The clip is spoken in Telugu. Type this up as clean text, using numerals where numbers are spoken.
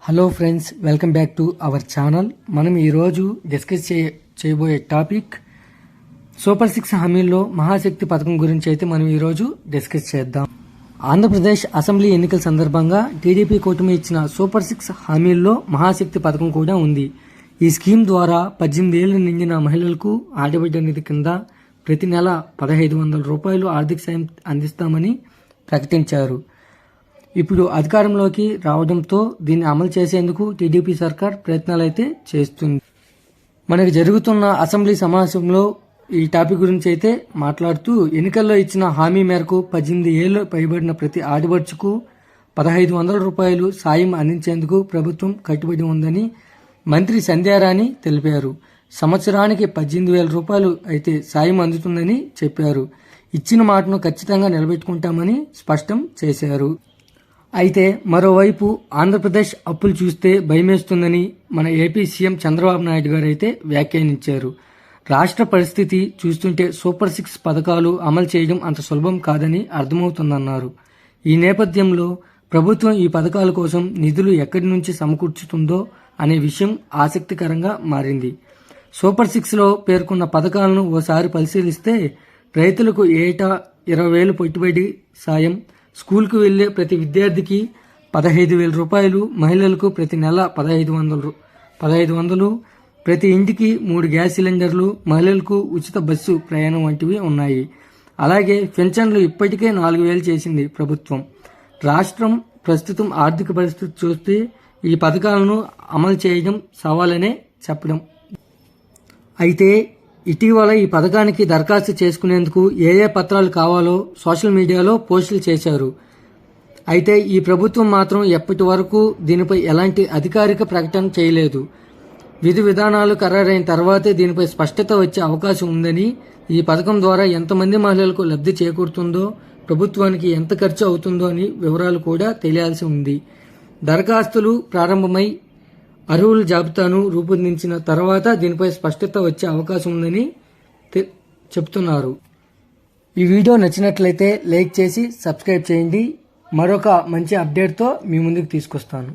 Hello friends, welcome back to our channel. మనం ఈరోజు డిస్కస్ చేయబోయే టాపిక్ సూపర్ 6 హామీల్లో మహాశక్తి పథకం గురించి అయితే మనం ఈరోజు డిస్కస్ చేద్దాం. ఆంధ్రప్రదేశ్ అసెంబ్లీ ఎన్నికల సందర్భంగా టీడీపీ కూటమి ఇచ్చిన సూపర్ 6 హామీల్లో మహాశక్తి పథకం కూడా ఉంది. ఈ స్కీమ్ ద్వారా 18 ఏళ్లు నిండిన మహిళలకు ఆడబిడ్డ నిధి కింద ప్రతి నెల 1500 రూపాయలు ఆర్థిక సాయం అందిస్తామని ప్రకటించారు. ఇప్పుడు అధికారంలోకి రావడంతో దీన్ని అమలు చేసేందుకు టీడీపీ సర్కార్ ప్రయత్నాలు అయితే చేస్తుంది. మనకు జరుగుతున్న అసెంబ్లీ సమావేశంలో ఈ టాపిక్ గురించి అయితే మాట్లాడుతూ ఎన్నికల్లో ఇచ్చిన హామీ మేరకు 18 ఏళ్లు పైబడిన ప్రతి ఆడబడుచుకు 1500 రూపాయలు సాయం అందించేందుకు ప్రభుత్వం కట్టుబడి ఉందని మంత్రి సంధ్యారాణి తెలిపారు. సంవత్సరానికి 18,000 రూపాయలు అయితే సాయం అందుతుందని చెప్పారు. ఇచ్చిన మాటను ఖచ్చితంగా నిలబెట్టుకుంటామని స్పష్టం చేశారు. అయితే మరోవైపు ఆంధ్రప్రదేశ్ అప్పులు చూస్తే భయమేస్తుందని మన ఏపీ సీఎం చంద్రబాబు నాయుడు గారు అయితే వ్యాఖ్యానించారు. రాష్ట్ర పరిస్థితి చూస్తుంటే సూపర్ 6 పథకాలు అమలు చేయడం అంత సులభం కాదని అర్థమవుతుందన్నారు. ఈ నేపథ్యంలో ప్రభుత్వం ఈ పథకాల కోసం నిధులు ఎక్కడి నుంచి సమకూర్చుతుందో అనే విషయం ఆసక్తికరంగా మారింది. సూపర్ 6లో పేర్కొన్న పథకాలను ఓసారి పరిశీలిస్తే రైతులకు ఏటా 20,000 పెట్టుబడి సాయం, స్కూల్కు వెళ్లే ప్రతి విద్యార్థికి 15,000 రూపాయలు, మహిళలకు ప్రతి నెల 1,500, ప్రతి ఇంటికి 3 గ్యాస్ సిలిండర్లు, మహిళలకు ఉచిత బస్సు ప్రయాణం వంటివి ఉన్నాయి. అలాగే పెన్షన్లు ఇప్పటికే 4,000 చేసింది ప్రభుత్వం. రాష్ట్రం ప్రస్తుతం ఆర్థిక పరిస్థితి చూస్తే ఈ పథకాలను అమలు చేయడం సవాలనే చెప్పడం. అయితే ఇటీవల ఈ పథకానికి దరఖాస్తు చేసుకునేందుకు ఏ పత్రాలు కావాలో సోషల్ మీడియాలో పోస్టులు చేశారు. అయితే ఈ ప్రభుత్వం మాత్రం ఎప్పటి వరకు దీనిపై ఎలాంటి అధికారిక ప్రకటన చేయలేదు. విధి విధానాలు ఖరారైన తర్వాతే దీనిపై స్పష్టత వచ్చే అవకాశం ఉందని, ఈ పథకం ద్వారా ఎంతమంది మహిళలకు లబ్ధి చేకూరుతుందో, ప్రభుత్వానికి ఎంత ఖర్చు అవుతుందో అని వివరాలు కూడా తెలియాల్సి ఉంది. దరఖాస్తులు ప్రారంభమై అర్హుల జాబితాను రూపొందించిన తర్వాత దీనిపై స్పష్టత వచ్చే అవకాశం ఉందని చెప్తున్నారు. ఈ వీడియో నచ్చినట్లయితే లైక్ చేసి సబ్స్క్రైబ్ చేయండి. మరొక మంచి అప్డేట్తో మీ ముందుకు తీసుకొస్తాను.